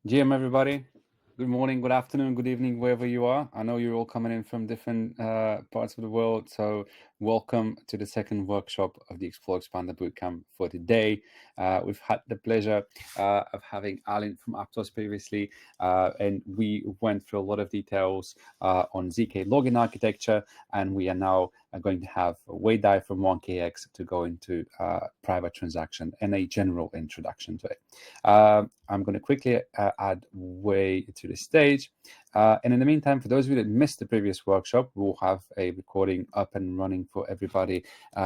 GM, everybody. Good morning, good afternoon, good evening, wherever you are. I know you're all coming in from different parts of the world. So, welcome to the second workshop of the Explore Expander Bootcamp for today. We've had the pleasure of having Alan from Aptos previously, and we went through a lot of details on ZK login architecture. And we are now going to have Wade Dai from 1KX to go into private transaction and a general introduction to it. I'm going to quickly add Wei to the stage. And in the meantime, for those of you that missed the previous workshop, we'll have a recording up and running for everybody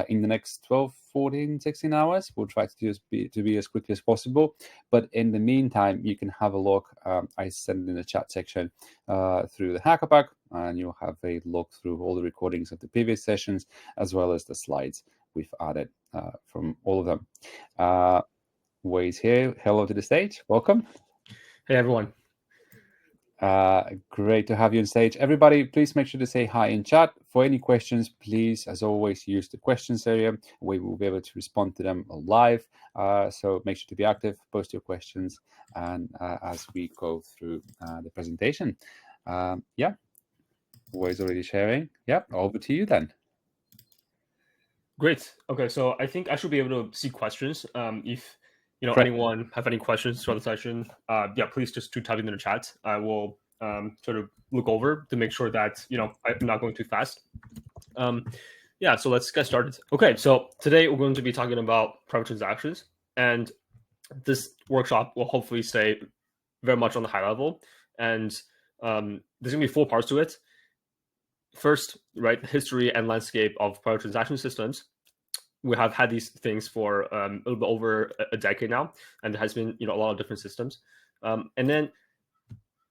in the next 12, 14, 16 hours. We'll try to be as quickly as possible. But in the meantime, you can have a look. I sent it in the chat section through the Hackerpack, and you'll have a look through all the recordings of the previous sessions, as well as the slides we've added from all of them. Way's here. Hello to the stage. Welcome. Hey, everyone. Great to have you on stage. Everybody, please make sure to say hi in chat. For any questions, please, as always, use the questions area. We will be able to respond to them live. So make sure to be active, post your questions, and as we go through the presentation. Yeah, Way's already sharing. Yeah, over to you then. Great. Okay, so I think I should be able to see questions. If Correct. anyone have any questions throughout the session, yeah, please just do type it in the chat. I will sort of look over to make sure that I'm not going too fast. Yeah, so let's get started. Okay, so today we're going to be talking about private transactions, and this workshop will hopefully stay very much on the high level. And there's gonna be 4 parts to it. First, right, history and landscape of private transaction systems. We have had these things for a little bit over a decade now, and there has been a lot of different systems. And then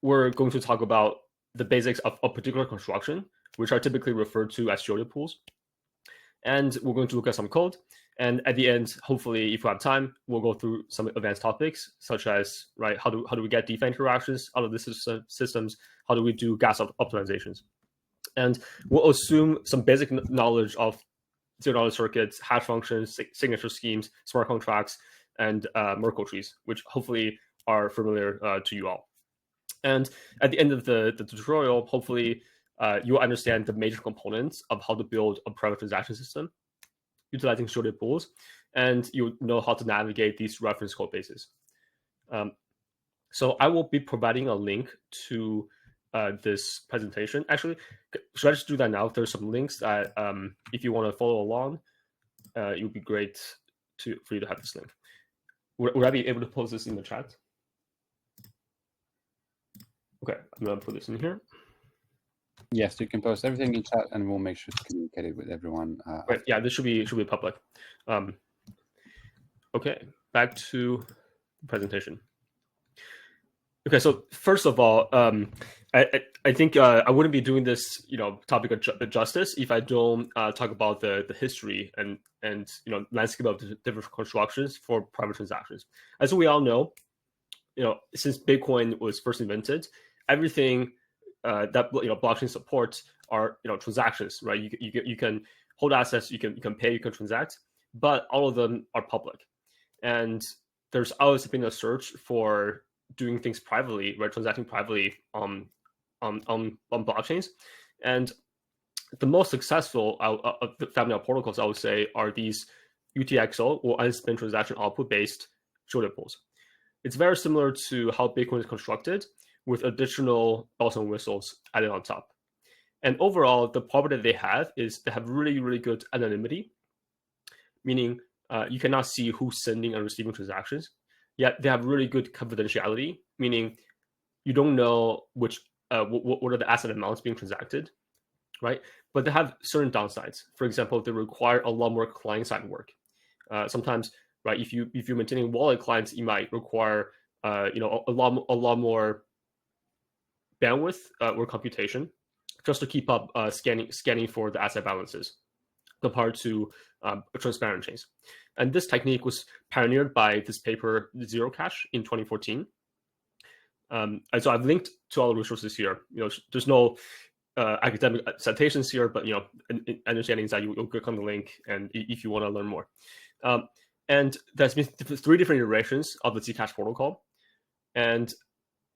we're going to talk about the basics of a particular construction, which are typically referred to as Schroeder pools. And we're going to look at some code. And at the end, hopefully, if we have time, we'll go through some advanced topics, such as, right, how do we get DeFi interactions out of these systems? How do we do gas optimizations? And we'll assume some basic knowledge of zero-knowledge circuits, hash functions, signature schemes, smart contracts, and Merkle trees, which hopefully are familiar to you all. And at the end of the tutorial, hopefully you'll understand the major components of how to build a private transaction system utilizing Schroeder pools, and you know how to navigate these reference code bases. So I will be providing a link to this presentation. Actually, should I just do that now? There's some links that if you want to follow along, it would be great for you to have this link. Would I be able to post this in the chat? Okay, I'm going to put this in here. Yes, you can post everything in chat, and we'll make sure to communicate it with everyone. Right, yeah, this should be public. Okay, back to the presentation. Okay, so first of all, I think I wouldn't be doing this topic justice if I don't talk about the history and landscape of the different constructions for private transactions. As we all know, since Bitcoin was first invented, everything that blockchain supports are transactions, right? You can hold assets, you can pay, you can transact, but all of them are public, and there's always been a search for doing things privately, right? Transacting privately on blockchains, and the most successful of the family of protocols, I would say, are these UTXO or unspent transaction output based Schroeder pools. It's very similar to how Bitcoin is constructed, with additional bells and whistles added on top. And overall, the property they have is they have really, really good anonymity, meaning you cannot see who's sending and receiving transactions. Yet they have really good confidentiality, meaning you don't know what are the asset amounts being transacted, right? But they have certain downsides. For example, they require a lot more client-side work. Sometimes, right, if you're maintaining wallet clients, you might require a lot more bandwidth or computation just to keep up scanning for the asset balances compared to transparent chains. And this technique was pioneered by this paper, Zero Cash, in 2014. So I've linked to all the resources here. There's no academic citations here, but understanding is that you'll click on the link, and if you want to learn more. And there's been 3 different iterations of the Zcash protocol, and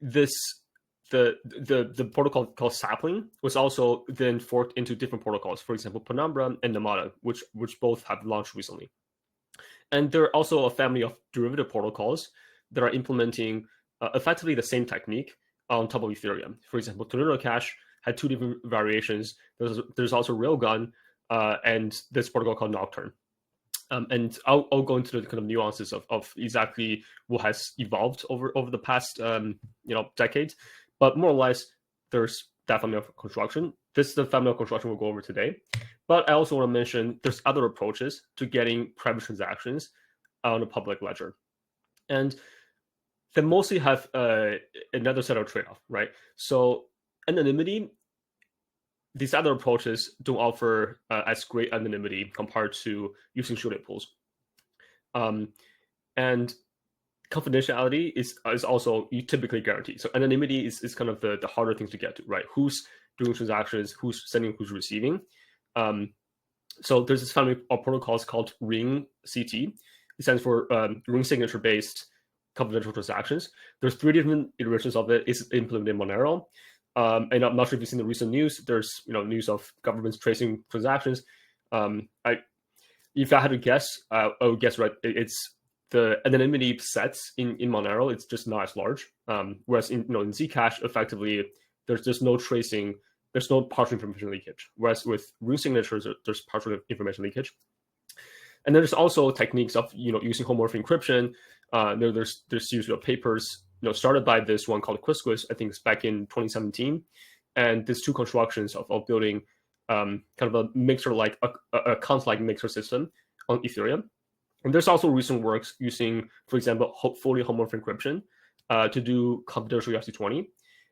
the protocol called Sapling was also then forked into different protocols. For example, Penumbra and Namada, which both have launched recently. And there are also a family of derivative protocols that are implementing effectively the same technique on top of Ethereum. For example, Tornado Cash had two different variations. There's also Railgun and this protocol called Nocturne. And I'll go into the kind of nuances of exactly what has evolved over the past decade. But more or less, there's that family of construction. This is the family of construction we'll go over today. But I also want to mention there's other approaches to getting private transactions on a public ledger. And they mostly have another set of trade-off, right? So anonymity, these other approaches don't offer as great anonymity compared to using shielded pools. And confidentiality is also typically guaranteed. So anonymity is kind of the harder thing to get to, right? Who's doing transactions, who's sending, who's receiving. So there's this family of protocols called Ring CT. It stands for ring signature based confidential transactions. There's 3 different iterations of it. It's implemented in Monero. And I'm not sure if you've seen the recent news. There's news of governments tracing transactions. If I had to guess, I would guess right. It's the anonymity sets in Monero. It's just not as large. Whereas in Zcash, effectively, there's no tracing. There's no partial information leakage. Whereas with ring signatures, there's partial information leakage. And then there's also techniques of using homomorphic encryption. There's series of papers started by this one called Quisquis, I think it's back in 2017. And there's 2 constructions of building kind of a mixer like a account-like mixer system on Ethereum. And there's also recent works using, for example, fully homomorphic encryption to do confidential ERC20.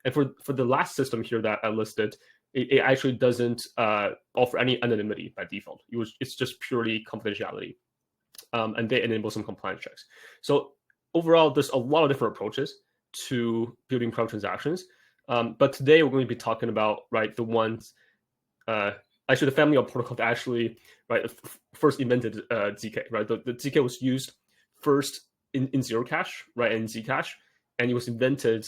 And for the last system here that I listed, it actually doesn't offer any anonymity by default. It's just purely confidentiality. And they enable some compliance checks. So overall, there's a lot of different approaches to building private transactions. But today we're going to be talking about the ones, actually the family of protocols that actually first invented ZK. Right, the ZK was used first in Zero Cash, right, and Zcash, and it was invented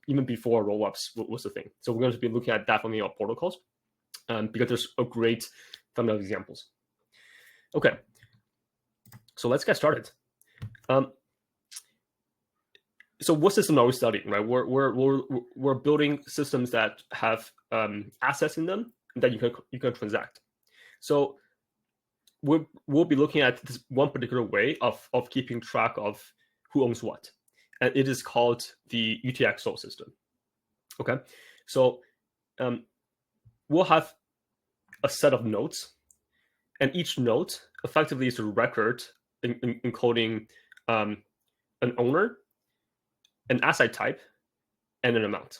even before rollups was the thing. So we're going to be looking at that family of protocols because there's a great family of examples. Okay, so let's get started. So what system are we studying? Right, we're building systems that have assets in them that you can transact. So we'll be looking at this one particular way of keeping track of who owns what, and it is called the UTXO system. Okay, so we'll have a set of nodes, and each node effectively is a record encoding an owner, an asset type, and an amount.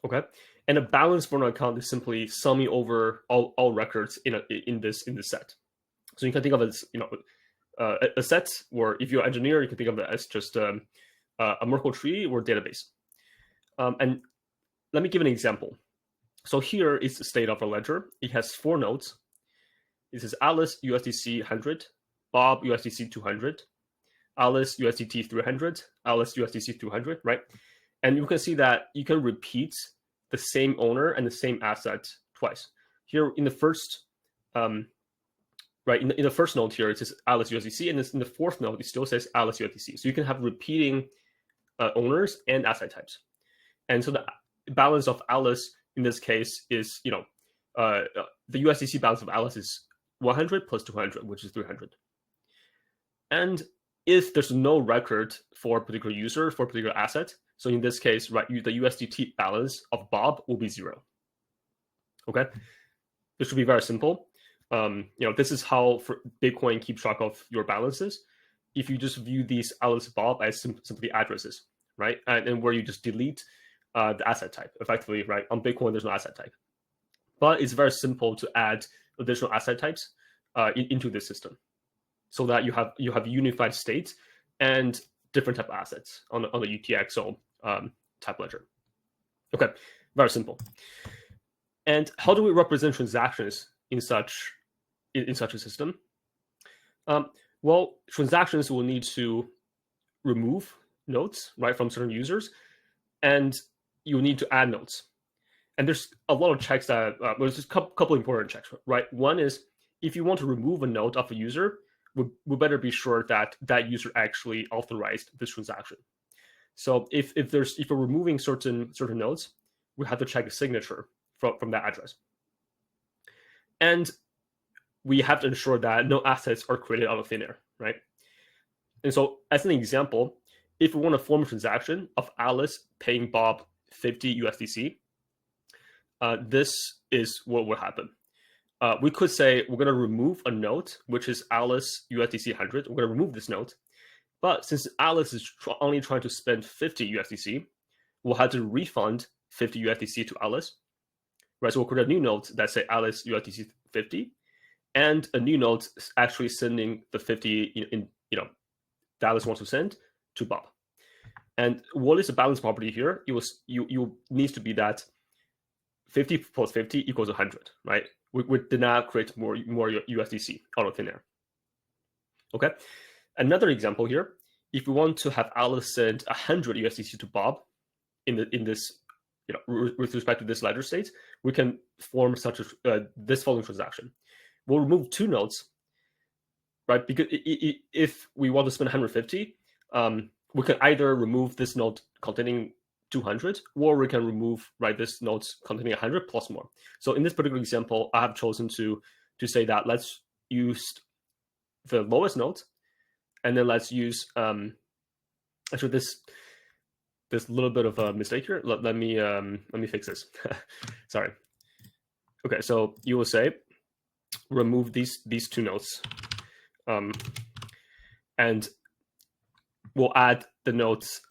Okay, and a balance for an account is simply summing over all records in this set. So you can think of it as a set, or if you're an engineer, you can think of it as just a Merkle tree or database. And let me give an example. So here is the state of a ledger. It has 4 nodes. This is Alice USDC 100, Bob USDC 200, Alice USDT 300, Alice USDC 200, right? And you can see that you can repeat the same owner and the same asset twice. Here in the first, in the first node here, it says Alice USDC, and in the fourth node, it still says Alice USDC. So you can have repeating owners and asset types. And so the balance of Alice in this case is, the USDC balance of Alice is 100 plus 200, which is 300. And if there's no record for a particular user, for a particular asset, so in this case, the USDT balance of Bob will be 0. Okay, this should be very simple. This is how Bitcoin keeps track of your balances. If you just view these Alice Bob as simply addresses, right, and where you just delete the asset type, effectively, right? On Bitcoin, there's no asset type, but it's very simple to add additional asset types into this system, so that you have unified state and different type of assets on the UTXO type ledger. Okay, very simple. And how do we represent transactions in such a system? Well, transactions will need to remove nodes, right, from certain users, and you need to add nodes. And there's a lot of checks that there's just a couple important checks, right? One is if you want to remove a node of a user, we better be sure that that user actually authorized this transaction. So if we're removing certain nodes, we have to check a signature from that address. And we have to ensure that no assets are created out of thin air, right? And so as an example, if we want to form a transaction of Alice paying Bob 50 USDC, this is what will happen. We could say we're going to remove a node, which is Alice USDC 100. We're going to remove this node. But since Alice is only trying to spend 50 USDC, we'll have to refund 50 USDC to Alice. Right, so we'll create a new node that say Alice USDC 50, and a new node actually sending the 50 that Alice wants to send to Bob. And what is the balance property here? You needs to be that 50 plus 50 equals 100, right? We did not create more USDC out of thin air. Okay. Another example here, if we want to have Alice send 100 USDC to Bob in this, with respect to this ledger state, we can form such this following transaction. We'll remove two nodes, right? Because if we want to spend 150, we can either remove this node containing 200, or we can remove this node containing 100 plus more. So in this particular example, I have chosen to say that let's use the lowest node, and then let's use actually this little bit of a mistake here. Let me fix this. Sorry. Okay, so you will say remove these two nodes, and we'll add the nodes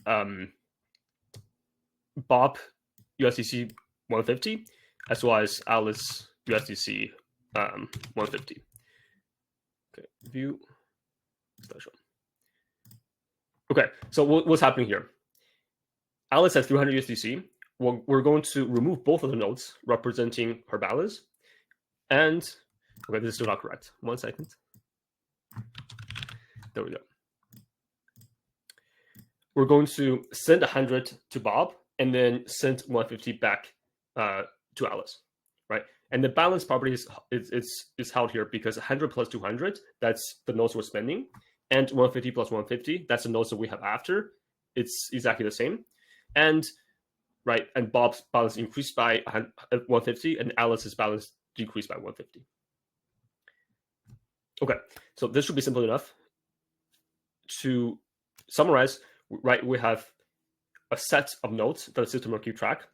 Bob USDC 150 as well as Alice USDC 150. Okay, view special. Okay, so what's happening here? Alice has 300 USDC. We're going to remove both of the nodes representing her balance. And, okay, this is still not correct. 1 second. There we go. We're going to send 100 to Bob and then send 150 back to Alice, right? And the balance property is held here because 100 plus 200, that's the nodes we're spending. And 150 plus 150, that's the nodes that we have after. It's exactly the same. And Bob's balance increased by 150 and Alice's balance decreased by 150. Okay, so this should be simple enough. To summarize, right, we have a set of nodes that the system will keep track,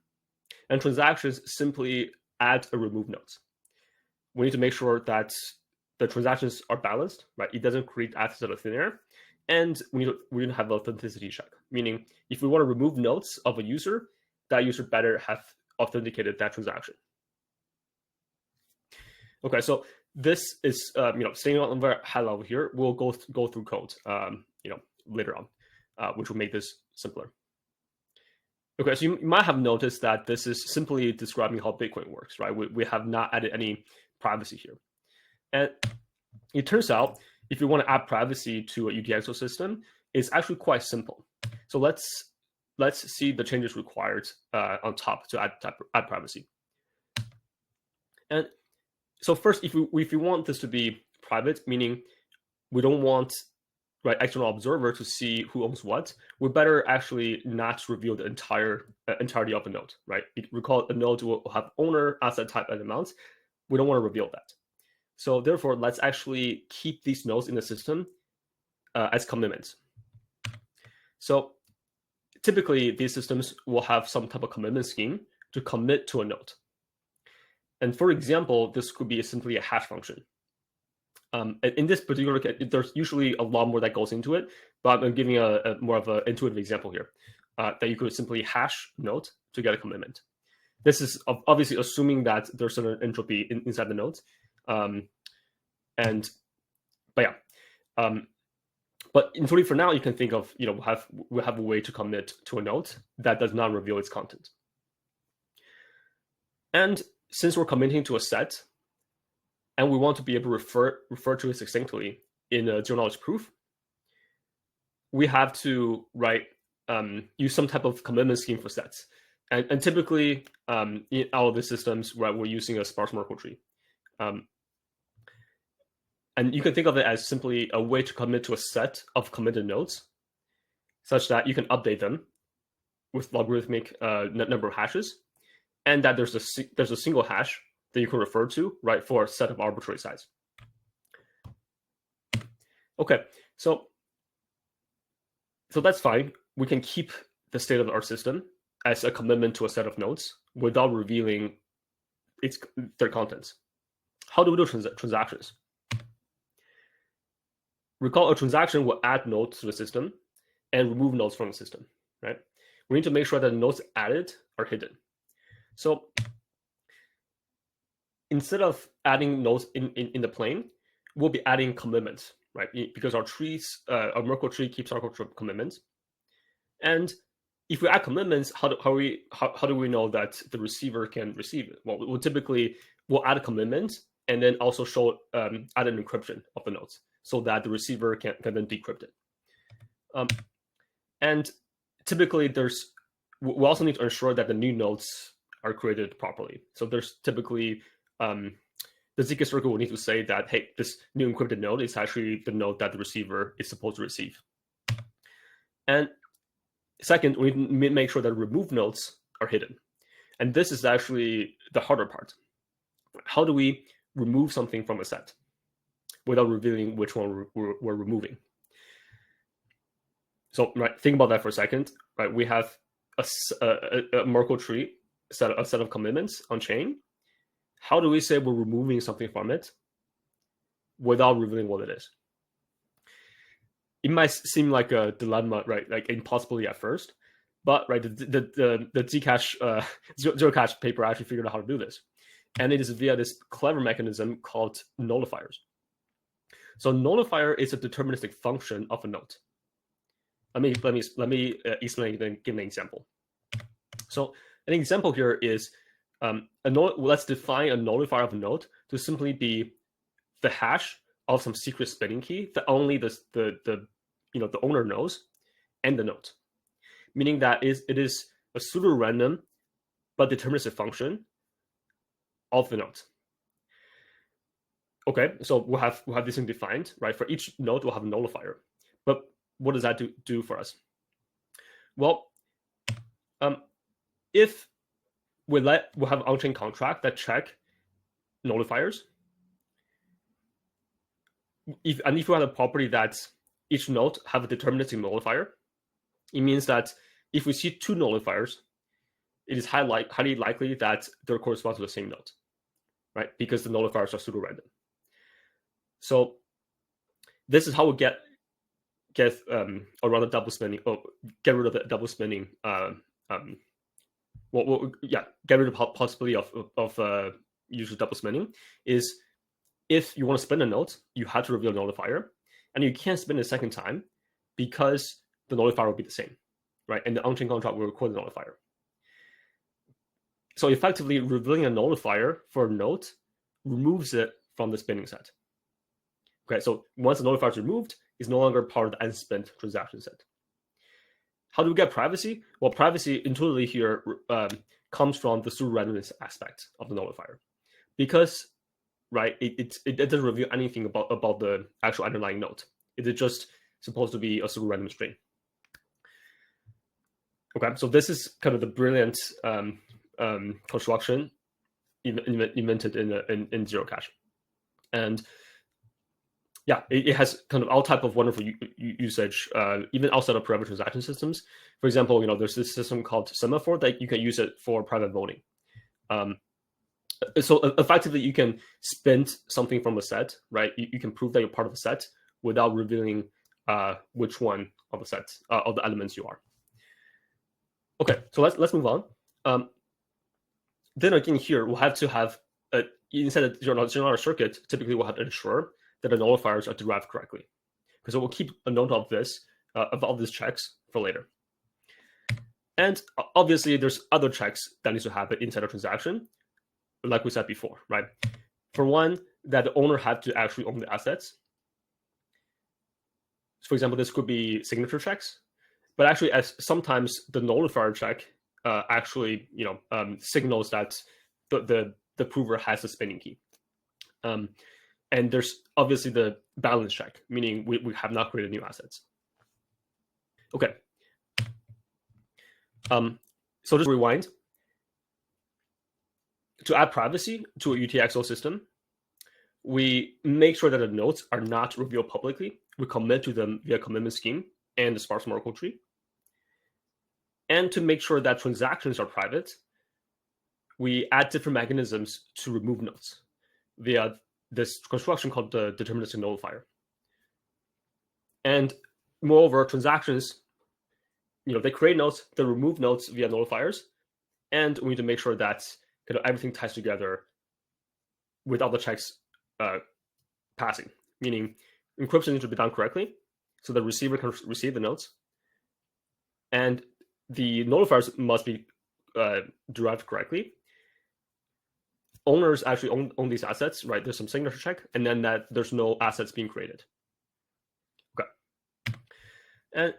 and transactions simply add or remove nodes. We need to make sure that the transactions are balanced, right? It doesn't create assets out of thin air. And we need to have an authenticity check, meaning if we want to remove nodes of a user, that user better have authenticated that transaction. Okay, so this is staying on a very high level here. We'll go through code later on, which will make this simpler. Okay, so you might have noticed that this is simply describing how Bitcoin works, right? We have not added any privacy here. And it turns out if you want to add privacy to a UTXO system, it's actually quite simple. So let's see the changes required on top to add privacy. And so first, if you want this to be private, meaning we don't want external observer to see who owns what, we better actually not reveal the entirety of a node, right? Recall a node will have owner, asset type, and amount. We don't want to reveal that. So therefore, let's actually keep these nodes in the system as commitments. So typically, these systems will have some type of commitment scheme to commit to a node. And for example, this could be simply a hash function. In this particular case, there's usually a lot more that goes into it, but I'm giving a more of an intuitive example here that you could simply hash node to get a commitment. This is obviously assuming that there's an entropy inside the nodes. But intuitively for now, you can think of, we have a way to commit to a node that does not reveal its content. And since we're committing to a set, and we want to be able to refer to it succinctly in a zero knowledge proof, we have to write use some type of commitment scheme for sets. And typically, in all of the systems, right, we're using a sparse Merkle tree. And you can think of it as simply a way to commit to a set of committed nodes, such that you can update them with logarithmic number of hashes, and that there's a single hash that you can refer to, right, for a set of arbitrary size. Okay, so that's fine. We can keep the state of our system as a commitment to a set of nodes without revealing their contents. How do we do transactions? Recall, a transaction will add nodes to the system and remove nodes from the system, right? We need to make sure that the nodes added are hidden. So instead of adding nodes in the plane, we'll be adding commitments, right? Because our Merkle tree keeps our commitments. And if we add commitments, how do we know that the receiver can receive it? Well, we'll add a commitment and then also show add an encryption of the nodes so that the receiver can then decrypt it. And typically, we also need to ensure that the new nodes are created properly. So there's typically the ZK circle will need to say that, hey, this new encrypted node is actually the node that the receiver is supposed to receive. And second, we need to make sure that removed nodes are hidden. And this is actually the harder part. How do we remove something from a set without revealing which one we're removing? So, right, think about that for a second. Right, we have a Merkle tree, a set of commitments on chain. How do we say we're removing something from it without revealing what it is? It might seem like a dilemma, right? Like impossibly at first, but right, the Zcash Zero Cash paper actually figured out how to do this, and it is via this clever mechanism called nullifiers. So nullifier is a deterministic function of a node. Let me explain and give an example. So an example here is a node. Let's define a nullifier of a node to simply be the hash of some secret spinning key that only the owner knows and the node, meaning that it is a pseudo-random but deterministic function of the node. Okay, so we'll have this thing defined, right? For each node, we'll have a nullifier. But what does that do for us? Well, if we'll have an on-chain contract that check nullifiers, if we have a property that each node have a deterministic nullifier, it means that if we see two nullifiers, it is highly likely that they correspond to the same node, right? Because the nullifiers are pseudo-random. So this is how we get around the double spinning, get rid of the double spinning. Get rid of the possibility of usual double spinning. Is if you want to spin a node, you have to reveal a nullifier, and you can't spin it a second time because the nullifier will be the same, right? And the on-chain contract will record the nullifier. So effectively, revealing a nullifier for a node removes it from the spinning set. Okay, so once the nullifier is removed, it's no longer part of the unspent transaction set. How do we get privacy? Well, privacy intuitively here comes from the pseudo-randomness aspect of the nullifier, because right, it doesn't reveal anything about the actual underlying node. It is just supposed to be a pseudo-random string. Okay, so this is kind of the brilliant construction invented in Zero Cash, and yeah, it has kind of all type of wonderful usage, even outside of private transaction systems. For example, there's this system called Semaphore that you can use it for private voting. So effectively, you can spin something from a set, right? You can prove that you're part of a set without revealing which one of the sets of the elements you are. Okay, so let's move on. Then again, here we'll have to have inside a zero-knowledge circuit. Typically, we'll have to ensure that the nullifiers are derived correctly, because we'll keep a note of this of all these checks for later. And obviously, there's other checks that needs to happen inside a transaction, like we said before, right? For one, that the owner had to actually own the assets. So for example, this could be signature checks. but actually, as sometimes the nullifier check actually signals that the prover has a spinning key. And there's obviously the balance check, meaning we have not created new assets. Okay. So just rewind. To add privacy to a UTXO system, we make sure that the nodes are not revealed publicly. We commit to them via commitment scheme and the Sparse Merkle tree. And to make sure that transactions are private, we add different mechanisms to remove nodes via this construction called the deterministic nullifier. And moreover, transactions, they create nodes, they remove nodes via nullifiers, and we need to make sure that everything ties together without the checks passing, meaning encryption needs to be done correctly, so the receiver can receive the nodes, and the nullifiers must be derived correctly. Owners actually own these assets, right? There's some signature check, and then that there's no assets being created. Okay. And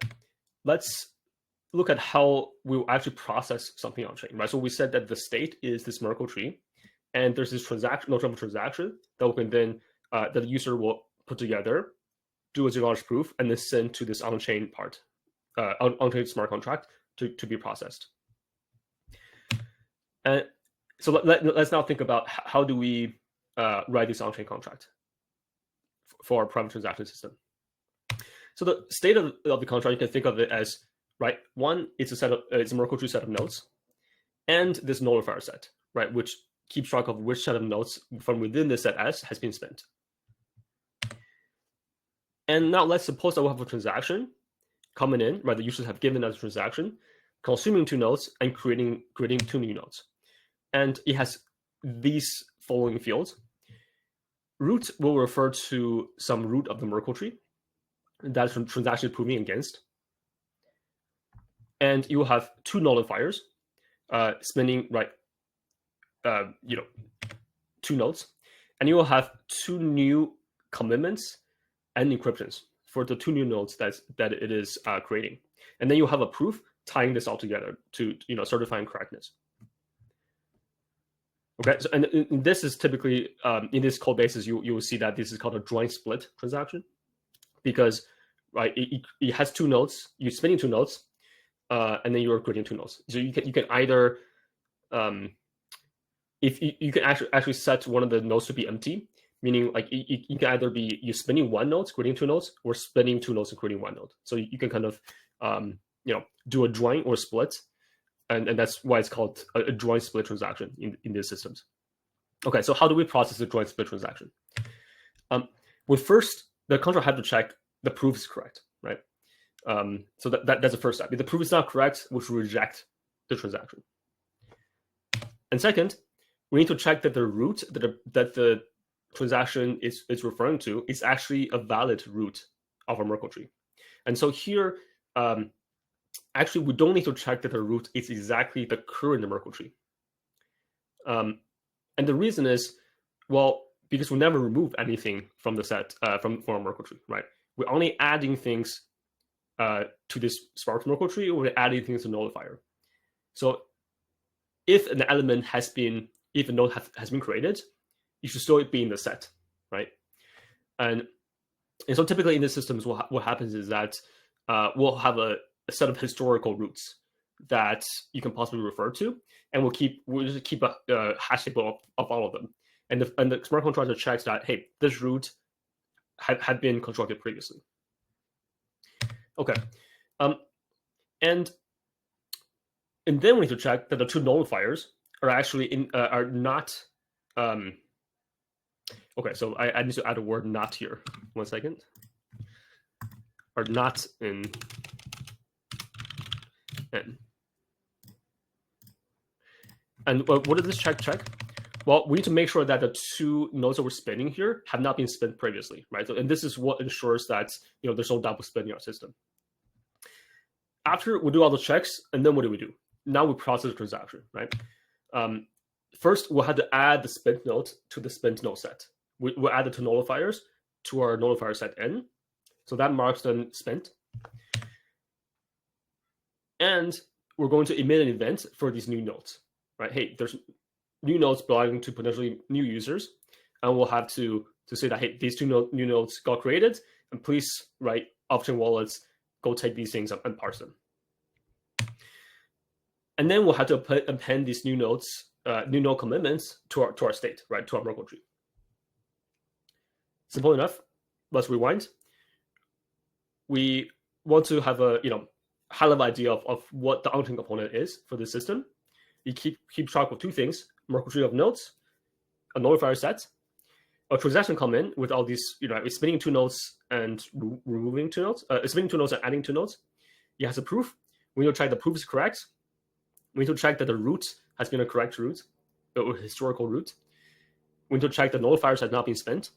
let's look at how we'll actually process something on chain, right? So we said that the state is this Merkle tree, and there's this transaction, no trouble transaction that we can then that the user will put together, do a zero knowledge proof, and then send to this on-chain part, on-chain smart contract to be processed. And so let's now think about how do we write this on-chain contract for our private transaction system. So the state of the contract, you can think of it as, right, one, it's a Merkle tree set of nodes, and this nullifier set, right, which keeps track of which set of nodes from within this set S has been spent. And now let's suppose that we have a transaction coming in, right? The users have given us a transaction, consuming 2 nodes and creating 2 new nodes. And it has these following fields. Root will refer to some root of the Merkle tree that's transaction proving against. And you will have 2 nullifiers spinning, right, 2 nodes. And you will have 2 new commitments and encryptions for the 2 new nodes that it is creating. And then you have a proof tying this all together to certifying correctness. Okay, so and this is typically in this code bases you will see that this is called a joint split transaction, because right it has 2 nodes, you're spinning 2 nodes, and then you're creating 2 nodes. So you can either if you can actually set one of the nodes to be empty, meaning like you can either be you spinning 1 node, creating 2 nodes, or spinning 2 nodes and creating 1 node. So you can kind of do a join or split, and that's why it's called a joint split transaction in these systems. Okay, so how do we process a joint split transaction? Well, first the contract have to check the proof is correct, right? So that's the first step. If the proof is not correct, we should reject the transaction. And second, we need to check that the root that the transaction is referring to is actually a valid root of a Merkle tree. And so here, actually, we don't need to check that the root is exactly the current Merkle tree. And the reason is, well, because we never remove anything from the set from a Merkle tree, right? We're only adding things to this Sparse Merkle tree, or we're adding things to nullifier. So if an element if a node has been created, it should still be in the set, right? And so typically in the systems, what happens is that we'll have a set of historical roots that you can possibly refer to, and we'll just keep a hash table of all of them. And the smart contract checks that, hey, this root had been constructed previously. Okay, and then we need to check that the 2 nullifiers are actually are not. Okay, so I need to add a word "not" here. 1 second. Are not in N. And what does this check? Well, we need to make sure that the 2 nodes that we're spinning here have not been spent previously, right? So, and this is what ensures that there's no double spin in our system. After we do all the checks, and then what do? Now we process the transaction, right? First, we'll have to add the spent node to the spent node set. We'll add the 2 nullifiers to our nullifier set N. So that marks them spent. And we're going to emit an event for these new nodes, right? Hey, there's new nodes belonging to potentially new users, and we'll have to say that, hey, these two new nodes got created, and please, right, off-chain wallets, go take these things and parse them. And then we'll have to append these new nodes, new node commitments to our state, right, to our Merkle tree. Simple enough. Let's rewind. We want to have a high-level idea of what the on-chain component is for the system. You keep track of two things: Merkle tree of nodes, a nullifier set, a transaction come in with all these, spinning two nodes and removing two nodes, spinning two nodes and adding two nodes. It has a proof. We need to check the proof is correct. We need to check that the root has been a correct root, or historical root. We need to check the nullifiers have not been spent.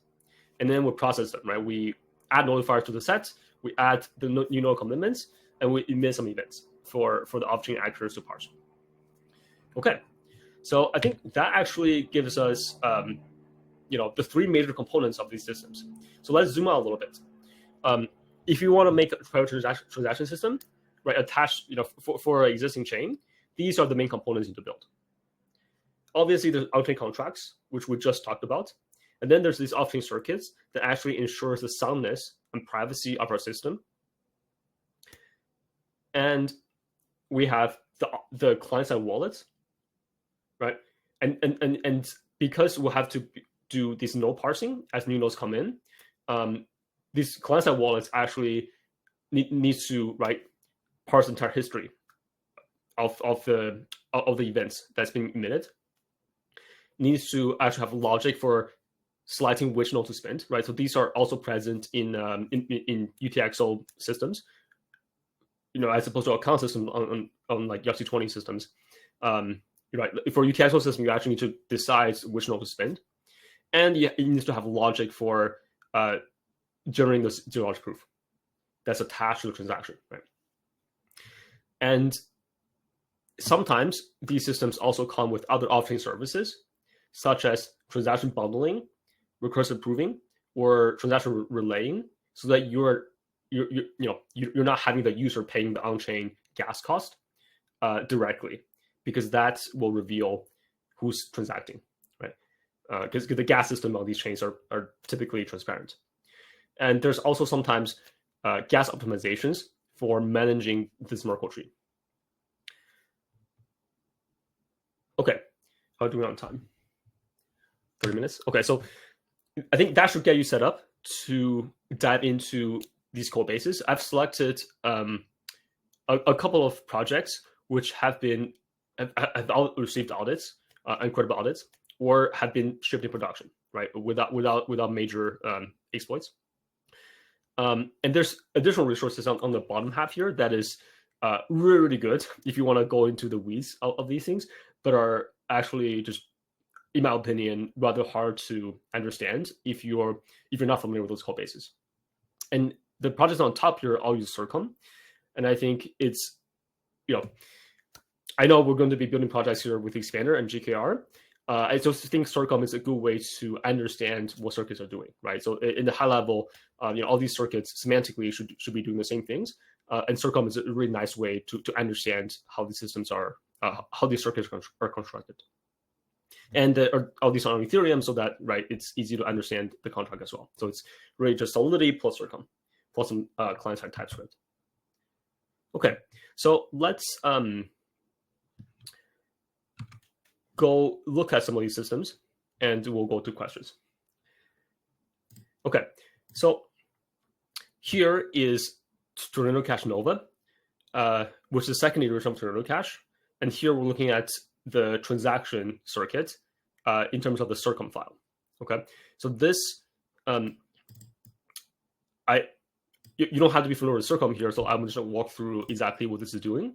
And then we process them, right? We add nullifiers to the set, we add the new node commitments, and we emit some events for the off-chain actors to parse. Okay, so I think that actually gives us the three major components of these systems. So let's zoom out a little bit. If you want to make a private transaction system, right, attached, for an existing chain, these are the main components you need to build. Obviously, there's on-chain contracts, which we just talked about. And then there's these off-chain circuits that actually ensures the soundness and privacy of our system. And we have the client-side wallets, right? And because we'll have to do this node parsing as new nodes come in, these client-side wallets actually needs to, right, parse the entire history of the events that's being emitted. Needs to actually have logic for selecting which node to spend, right? So these are also present in UTXO systems, as opposed to account systems on like YACC20 systems. Right? For UTXO system, you actually need to decide which node to spend, and you need to have logic for generating the zero-knowledge proof that's attached to the transaction, right? And sometimes these systems also come with other off-chain services, such as transaction bundling, recursive proving, or transaction relaying, so that you're not having the user paying the on-chain gas cost directly, because that will reveal who's transacting, right? Because the gas system on these chains are typically transparent. And there's also sometimes gas optimizations for managing this Merkle tree. Okay, how are we doing on time? 30 minutes? Okay, so I think that should get you set up to dive into these code bases. I've selected a couple of projects which have received audits, incredible audits, or have been shipped in production, right, without major exploits. And there's additional resources on the bottom half here that is really, really good if you want to go into the weeds of these things, but are actually just, in my opinion, rather hard to understand if you're not familiar with those code bases. And the projects on top here all use Circom, and I think it's, I know we're going to be building projects here with Expander and GKR. I just think Circom is a good way to understand what circuits are doing, right? So in the high level, all these circuits semantically should be doing the same things, and Circom is a really nice way to understand how the systems are, how these circuits are constructed. And all these are on Ethereum, so that, right, it's easy to understand the contract as well. So it's really just Solidity plus Circom, plus some client-side TypeScript. Okay, so let's go look at some of these systems, and we'll go to questions. Okay, so here is Tornado Cash Nova, which is the second iteration of Tornado Cash. And here we're looking at the transaction circuit in terms of the Circom file. Okay, so this, you don't have to be familiar with Circom here, so I'm just going to walk through exactly what this is doing.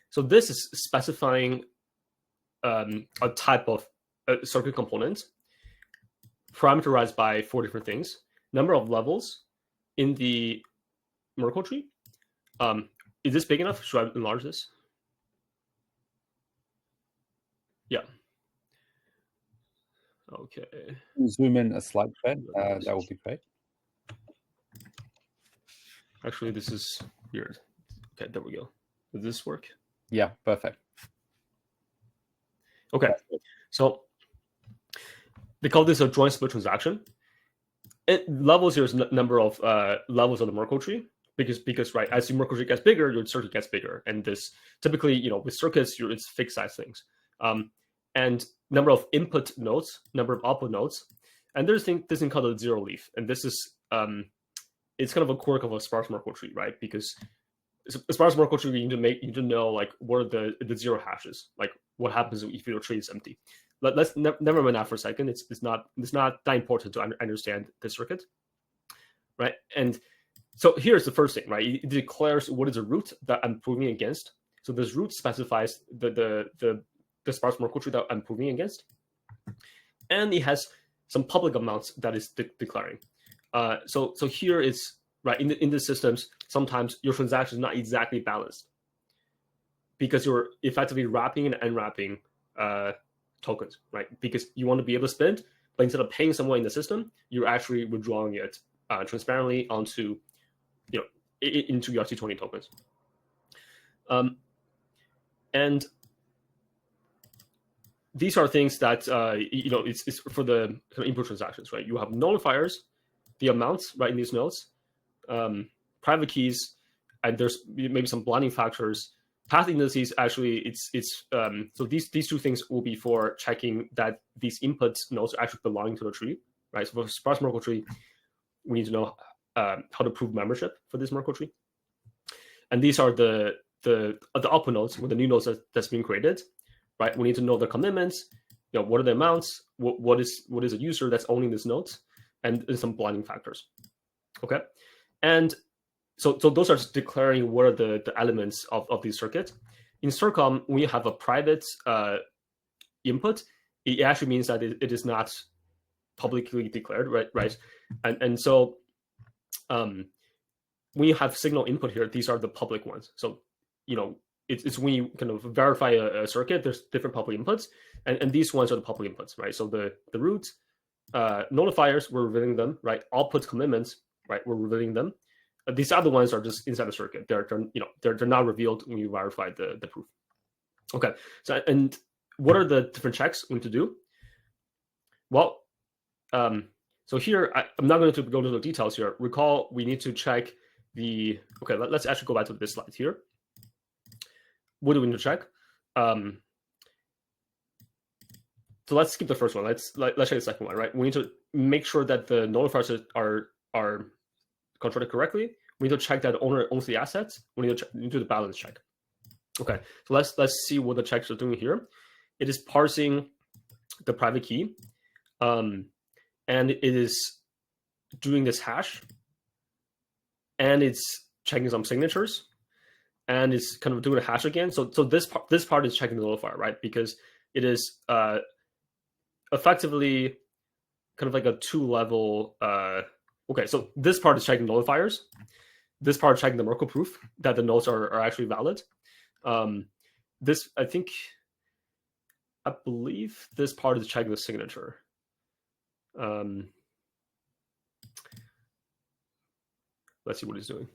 So this is specifying a type of circuit component parameterized by 4 different things: number of levels in the Merkle tree. Is this big enough? Should I enlarge this? Yeah. Okay. Zoom in a slide, Fred. That would be great. Actually, this is weird. Okay, there we go. Does this work? Yeah, perfect. Okay, so they call this a joint split transaction. Levels here is number of levels of the Merkle tree, because right, as your Merkle tree gets bigger, your circuit gets bigger, and this typically, with circuits, it's fixed size things, and number of input nodes, number of output nodes, and there's this thing called a zero leaf, and this is it's kind of a quirk of a sparse Merkle tree, right? Because a sparse Merkle tree, you need to know like what are the zero hashes, like what happens if your tree is empty. Let's never mind that for a second. It's not that important to understand the circuit, right? And so here's the first thing, right? It declares what is the root that I'm proving against. So this root specifies the sparse Merkle tree that I'm proving against, and it has some public amounts that is declaring. So here is right in the systems. Sometimes your transaction is not exactly balanced because you're effectively wrapping and unwrapping tokens, right? Because you want to be able to spend, but instead of paying someone in the system, you're actually withdrawing it transparently onto, into your ERC20 tokens. And these are things that it's for the kind of input transactions, right? You have nullifiers, the amounts right in these nodes, private keys, and there's maybe some blinding factors. Path indices, actually, it's so these two things will be for checking that these input nodes are actually belonging to the tree, right? So for sparse Merkle tree, we need to know how to prove membership for this Merkle tree, and these are the output nodes with the new nodes that's being created, right? We need to know the commitments, what are the amounts, what is a user that's owning this node, and some blinding factors. Okay, and so those are declaring what are the elements of the circuit. In Circom, we have a private input. It actually means that it is not publicly declared, right? And so when you have signal input here, these are the public ones. So it's when you kind of verify a circuit, there's different public inputs, and these ones are the public inputs, right? So the root nullifiers, we're revealing them, right? Output commitments, right? We're revealing them. These other ones are just inside the circuit. They're not revealed when you verify the proof. Okay. So, and what are the different checks we need to do? Well, so here I'm not going to go into the details here. Recall we need to check the. Okay, let's actually go back to this slide here. What do we need to check? So let's skip the first one. Let's check the second one, right? We need to make sure that the nullifiers are constructed correctly. We need to check that the owner owns the assets. We need to do the balance check. Okay, so let's see what the checks are doing here. It is parsing the private key, and it is doing this hash, and it's checking some signatures, and it's kind of doing a hash again. So this part is checking the nullifier, right? Because it is effectively kind of like a two-level. Okay, so this part is checking nullifiers. This part is checking the Merkle proof that the nodes are actually valid. This, I believe this part is checking the signature. Let's see what he's doing.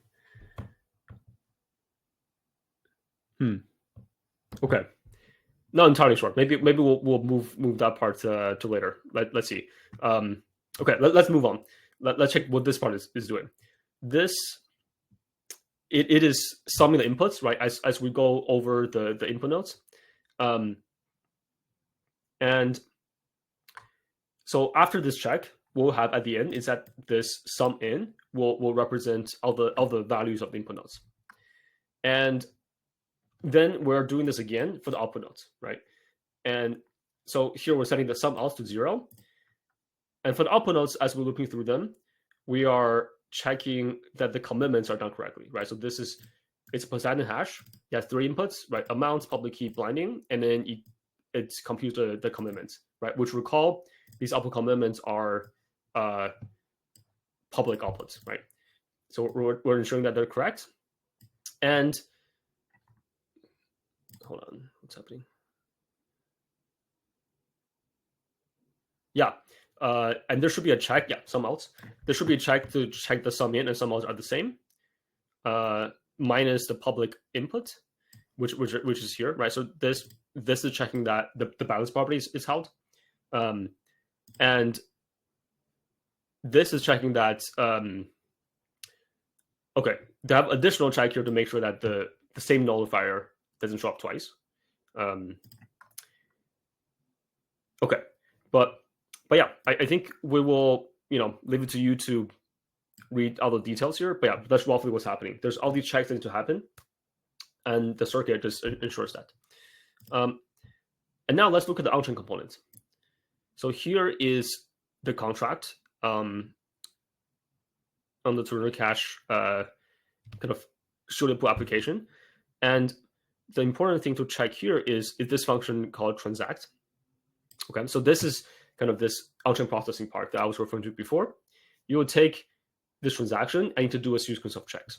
Okay, not entirely sure. Maybe we'll move that part to later. Let's see. Okay, let's move on. Let's check what this part is doing. This it is summing the inputs, right? As we go over the input nodes, and so after this check, we'll have at the end is that this sum in will represent all the values of the input nodes, and then we're doing this again for the output nodes, right? And so here we're setting the sum out to 0. And for the output nodes, as we're looking through them, we are checking that the commitments are done correctly, right? So it's a Poseidon hash. It has 3 inputs, right? Amounts, public key, blinding, and then it computes the commitments, right? Which recall, these output commitments are public outputs, right? So we're ensuring that they're correct. And hold on, what's happening? Yeah, and there should be a check. Yeah, sum outs. There should be a check to check the sum in and sum outs are the same, minus the public input. which is here, right? So this is checking that the balance property is held, and this is checking that. Okay, they have additional check here to make sure that the same nullifier doesn't show up twice. Okay, but yeah, I think we will leave it to you to read all the details here. But yeah, that's roughly what's happening. There's all these checks that need to happen, and the circuit just ensures that. And now let's look at the on-chain component. So here is the contract on the Tornado Cash kind of show input application. And the important thing to check here is this function called transact. Okay, so this is kind of this on-chain processing part that I was referring to before. You would take this transaction and need to do a sequence of checks.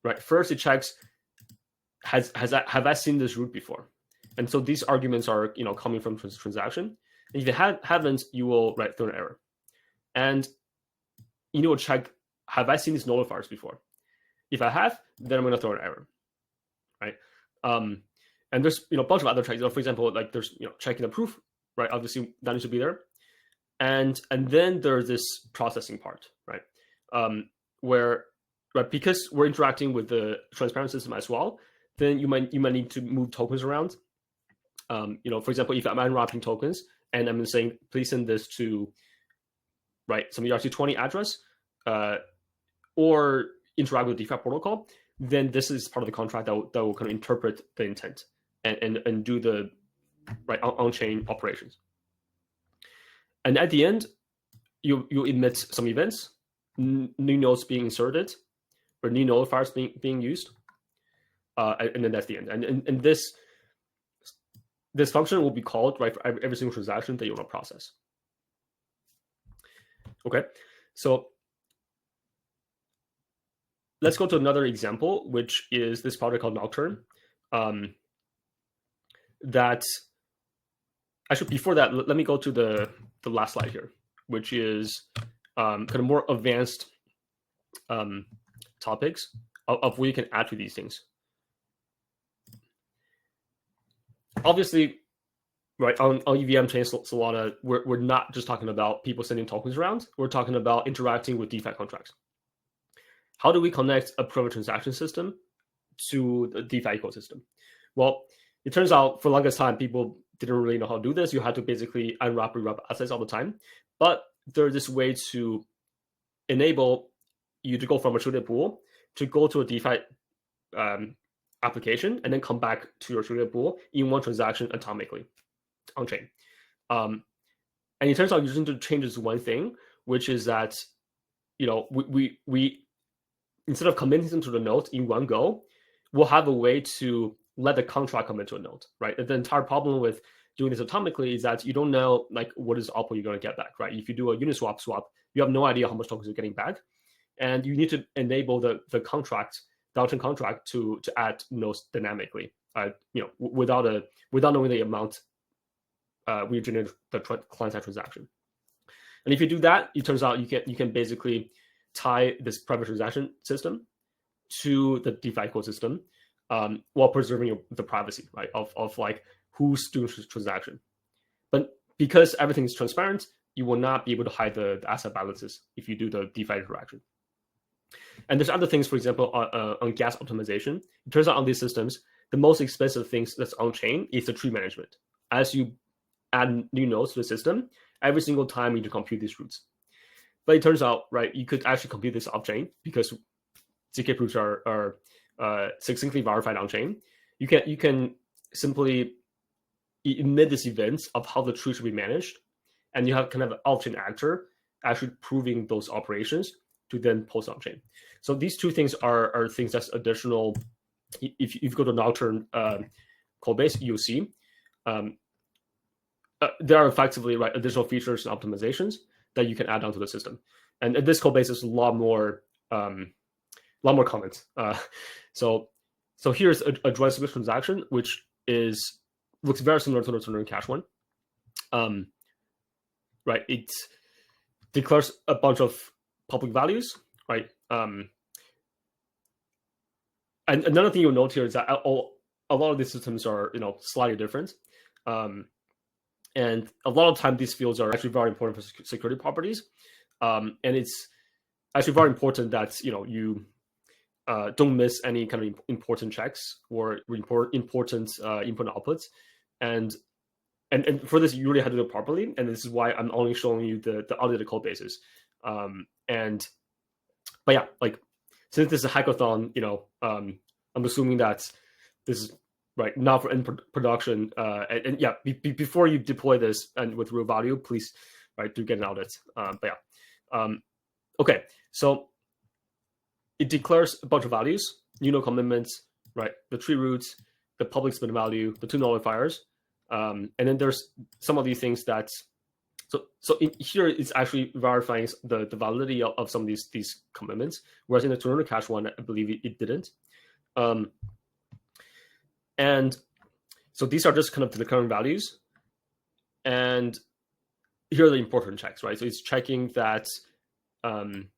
Right, first it checks, have I seen this root before? And so these arguments are coming from this transaction. And if you haven't, you will throw an error. And you will check, have I seen these nullifiers before? If I have, then I'm going to throw an error, right? And there's a bunch of other checks. For example, like there's checking the proof, right? Obviously that needs to be there, and then there's this processing part, right? Where because we're interacting with the transparent system as well, then you might need to move tokens around. For example, if I'm unwrapping tokens and I'm saying please send this to some ERC20 address, or interact with DeFi protocol, then this is part of the contract that will kind of interpret the intent and do the on-chain operations. And at the end, you emit some events, new nodes being inserted, or new nullifiers being used, and then that's the end. And this function will be called for every single transaction that you want to process. Okay, so let's go to another example, which is this project called Nocturne. That actually, before that, let me go to the last slide here, which is kind of more advanced topics of what you can add to these things. Obviously, on EVM chain Solana, we're not just talking about people sending tokens around. We're talking about interacting with DeFi contracts. How do we connect a private transaction system to the DeFi ecosystem? Well, it turns out for the longest time, people didn't really know how to do this. You had to basically unwrap, rewrap assets all the time. But there's this way to enable you to go from a sharded pool to go to a DeFi application and then come back to your sharded pool in one transaction atomically on chain. And it turns out you just need to change this one thing, which is that we instead of committing them to the node in one go, we'll have a way to let the contract commit to a node, right? And the entire problem with doing this atomically is that you don't know what is the output you're going to get back, right? If you do a Uniswap swap, you have no idea how much tokens you're getting back, and you need to enable the contract, the on-chain contract, to add nodes dynamically, without knowing the amount we generate the client-side transaction. And if you do that, it turns out you can basically tie this private transaction system to the DeFi ecosystem, while preserving the privacy, right, of who's doing this transaction. But because everything is transparent, you will not be able to hide the asset balances if you do the DeFi interaction. And there's other things, for example, on gas optimization. It turns out on these systems, the most expensive things that's on chain is the tree management. As you add new nodes to the system, every single time you need to compute these roots. But it turns out, you could actually compute this off chain because ZK proofs are succinctly verified on chain. You can simply emit this event of how the tree should be managed, and you have kind of an off-chain actor actually proving those operations to then post on chain. So these two things are things that's additional. If you go to Nocturne code base, you'll see there are effectively additional features and optimizations that you can add onto the system. And this code base is a lot more comments. So here's a joint secret transaction, which looks very similar to the Tornado Cash one. It declares a bunch of public values, right? and another thing you'll note here is that a lot of these systems are slightly different, and a lot of time these fields are actually very important for security properties, and it's actually very important that you don't miss any kind of important checks or important input and outputs, and for this you really have to do it properly, and this is why I'm only showing you the audited code bases. But yeah, like since this is a hackathon, I'm assuming that this is right now for in production. And yeah, before you deploy this and with real value, please do get an audit. But yeah, okay, so it declares a bunch of values, new node commitments, right? The tree roots, the public spin value, the two nullifiers, and then there's some of these things that. So in here, it's actually verifying the validity of some of these commitments, whereas in the Tornado Cash one, I believe it didn't. And so these are just kind of the declaring values, and here are the important checks, right? So it's checking that some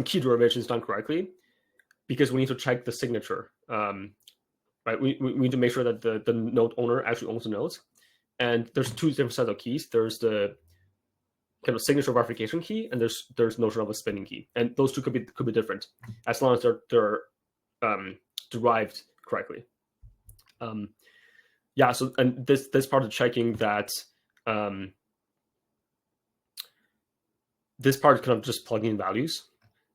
key derivation is done correctly, because we need to check the signature, right? We need to make sure that the node owner actually owns the nodes. And there's two different sets of keys. There's the kind of signature verification key, and there's notion of a spinning key, and those two could be different as long as they're derived correctly. Yeah. So and this part of checking that this part is kind of just plugging in values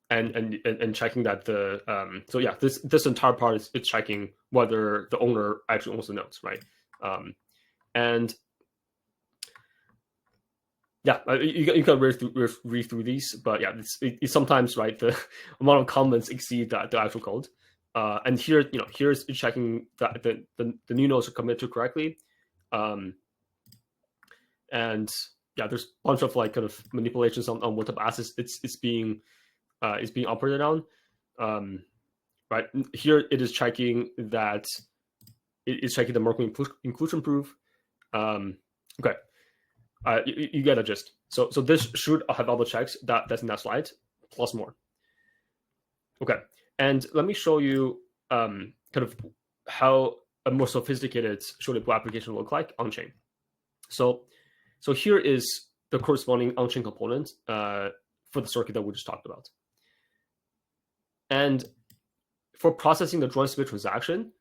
and checking that the so yeah, this entire part is checking whether the owner actually owns the nodes, right? And yeah, you can read through these, but yeah, it's sometimes right the amount of comments exceed the actual code. And here, here's checking that the new nodes are committed to correctly, and yeah, there's a bunch of like kind of manipulations on what type of assets it's being operated on. Right here, it is checking that it is checking the Merkle inclusion proof. Okay, you get a gist. So this should have all the checks that's in that slide plus more. Okay, and let me show you kind of how a more sophisticated Shortable application look like on chain. So here is the corresponding on-chain component for the circuit that we just talked about. And for processing the joint split transaction,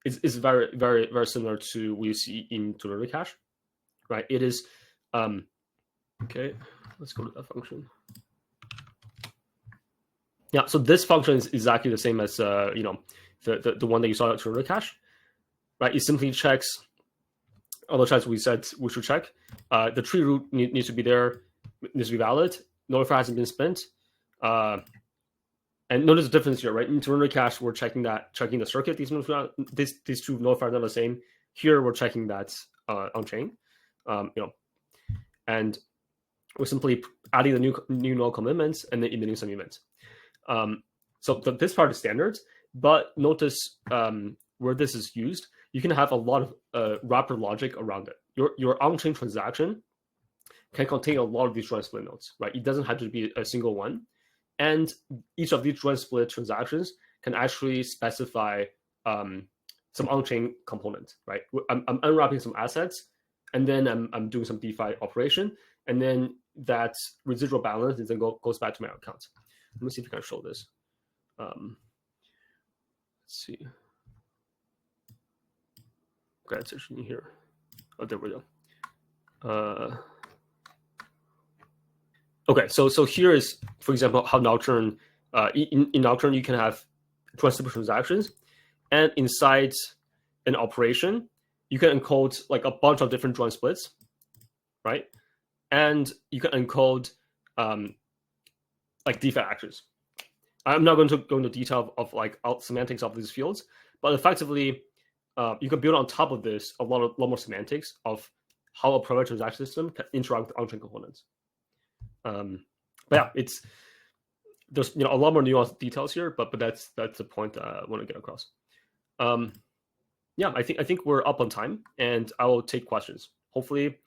it's very, very, very similar to what you see in Tornado Cash, right? It is, okay, let's go to that function. Yeah, so this function is exactly the same as, the one that you saw at Tornado Cash, right? It simply checks all the checks we said we should check. The tree root needs to be there, needs to be valid. Nullifier hasn't been spent. And notice the difference here, right? In Tornado Cash, we're checking the circuit. These two nullifiers are not the same. Here, we're checking that on chain, and we're simply adding the new node commitments and then emitting some events. So this part is standard, but notice where this is used, you can have a lot of wrapper logic around it. Your on-chain transaction can contain a lot of these joint split nodes, right? It doesn't have to be a single one. And each of these joint split transactions can actually specify some on-chain component, right? I'm unwrapping some assets, and then I'm doing some DeFi operation, and then that residual balance then goes back to my account. Let me see if I can show this. Let's see. Okay, it's actually here. Oh, there we go. Okay, so here is, for example, how Nocturne, in Nocturne, you can have joint split transactions, and inside an operation, you can encode like a bunch of different joint splits, right? And you can encode like DeFi actions. I'm not going to go into detail of like semantics of these fields, but effectively, you can build on top of this a lot more semantics of how a private transaction system can interact with on-chain components. But yeah, there's a lot more nuanced details here, but that's the point I want to get across. Yeah, I think we're up on time, and I will take questions. Hopefully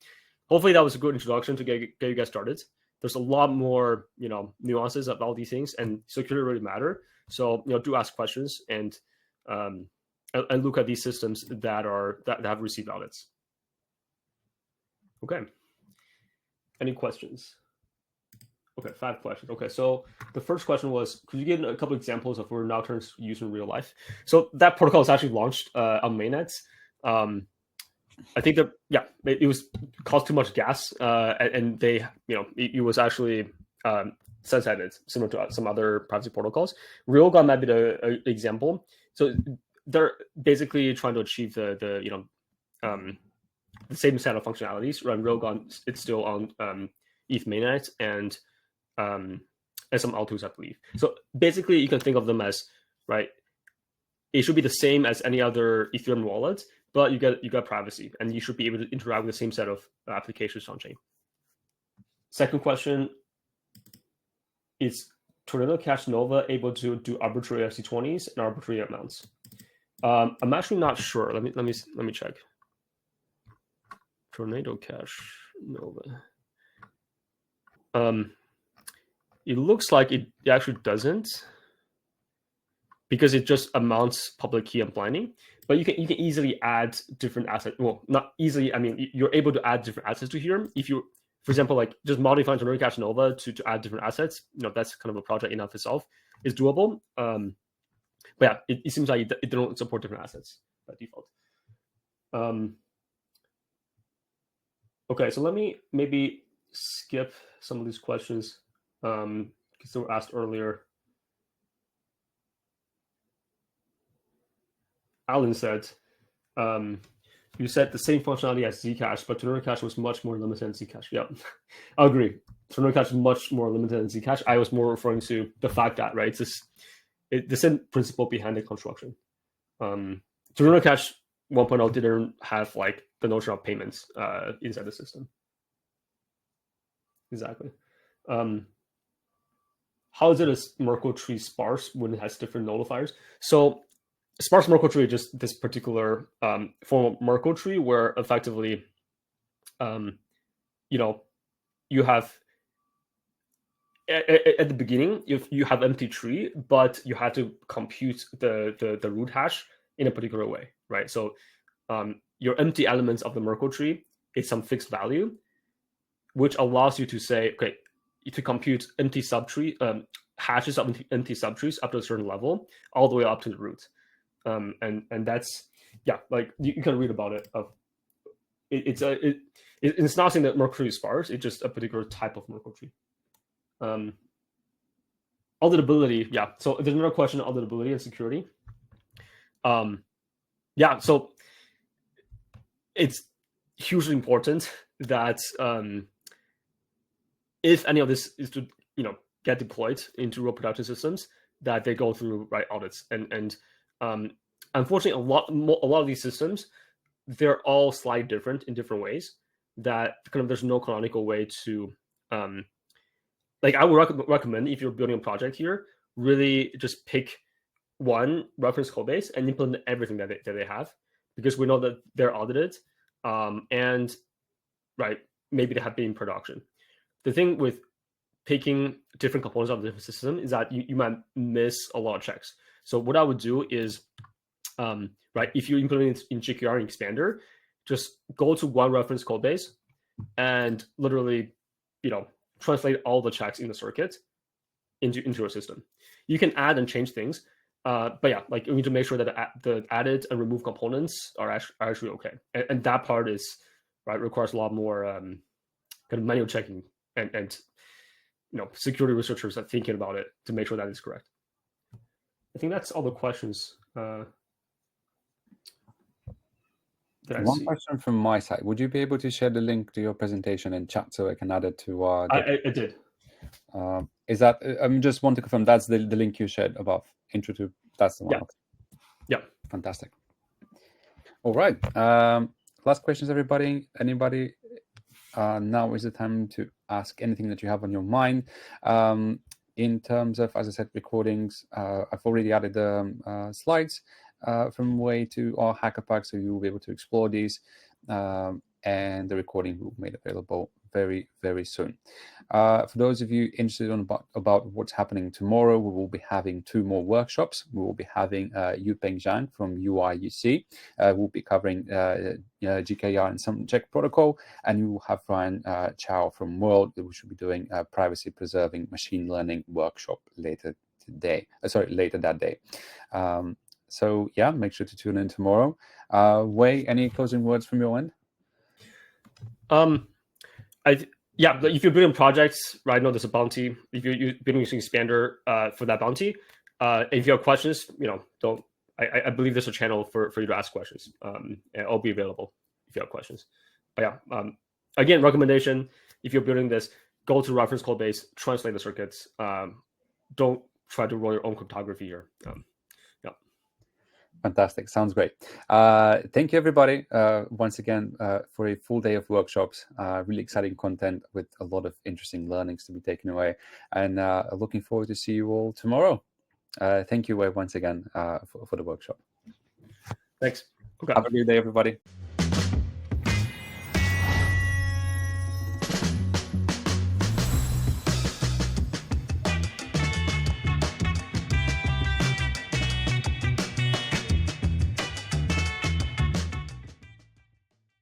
that was a good introduction to get you guys started. There's a lot more nuances about these things, and security really matter. So do ask questions, and and look at these systems that have received audits. Okay. Any questions? Okay, 5 questions. Okay, so the first question was, could you give a couple examples of where Nocturne's used in real life? So that protocol is actually launched on mainnet. I think that, yeah, it was caused too much gas, and they, it was actually sunsetted, similar to some other privacy protocols. Railgun might be the example. So they're basically trying to achieve the same set of functionalities. Right, Railgun, it's still on ETH mainnet and some Altus, I believe. So basically, you can think of them as, right, it should be the same as any other Ethereum wallet, but you got privacy, and you should be able to interact with the same set of applications on chain. Second question: is Tornado Cash Nova able to do arbitrary RC20s and arbitrary amounts? I'm actually not sure. Let me check. Tornado Cash Nova. It looks like it actually doesn't, because it just amounts public key and blinding. But you can easily add different assets. Well, not easily. I mean, you're able to add different assets to here. If you, for example, like just modifying Tornado Cash Nova to add different assets, that's kind of a project in of itself. Is doable. But yeah, it seems like it don't support different assets by default. Okay, so let me maybe skip some of these questions because they were asked earlier. Alan said, you said the same functionality as Zcash, but Tornado Cash was much more limited than Zcash. Yeah, I agree. Tornado Cash is much more limited than Zcash. I was more referring to the fact that, right, it's the same principle behind the construction. Tornado Cash 1.0 didn't have like the notion of payments inside the system. Exactly. How is it a Merkle tree sparse when it has different nullifiers? So sparse Merkle tree is just this particular form of Merkle tree where effectively, you have at the beginning, if you have empty tree, but you have to compute the root hash in a particular way, right? So your empty elements of the Merkle tree is some fixed value, which allows you to say, okay, to compute empty subtree hashes of empty subtrees up to a certain level, all the way up to the root. And that's, yeah, like you can read about it. It's not saying that Merkle tree is sparse. It's just a particular type of Merkle tree. Auditability, yeah. So there's another question on auditability and security. Yeah, so it's hugely important that if any of this is to get deployed into real production systems, that they go through right audits. And unfortunately, a lot of these systems, they're all slightly different in different ways. That kind of there's no canonical way to like I would recommend if you're building a project here, really just pick one reference code base and implement everything that they have, because we know that they're audited, and right, maybe they have been in production. The thing with picking different components of the different system is that you might miss a lot of checks. So what I would do is, right, if you implement it in GKR and Expander, just go to one reference code base and literally, translate all the checks in the circuit into your system. You can add and change things, but yeah, like you need to make sure that the added and remove components are actually okay. And that part is right requires a lot more kind of manual checking and security researchers are thinking about it to make sure that is correct. I think that's all the questions. One question from my side. Would you be able to share the link to your presentation in chat so I can add it to our... I did. Is that... I just want to confirm that's the link you shared above. Intro to... That's the one. Yeah. Okay. Yeah. Fantastic. All right. Last questions, everybody. Anybody? Now is the time to ask anything that you have on your mind. In terms of, as I said, recordings, I've already added the slides from Wei to our hacker pack, so you'll be able to explore these, and the recording will be made available very, very soon. For those of you interested about what's happening tomorrow, we will be having 2 more workshops. We will be having Yupeng Zhang from UIUC. We'll be covering GKR and subject protocol, and you will have Ryan Chow from World, who should be doing a privacy preserving machine learning workshop later that day. So yeah, make sure to tune in tomorrow. Wei, any closing words from your end? Yeah, if you're building projects, right, know there's a bounty. If you're building using Expander for that bounty, if you have questions, don't. I believe there's a channel for you to ask questions, and I'll be available if you have questions. But yeah, again, recommendation: if you're building this, go to reference code base, translate the circuits. Don't try to roll your own cryptography here. Fantastic. Sounds great. Thank you, everybody, once again, for a full day of workshops. Really exciting content with a lot of interesting learnings to be taken away. And looking forward to see you all tomorrow. Thank you, Wei, once again, for the workshop. Thanks. Okay. Have a good day, everybody.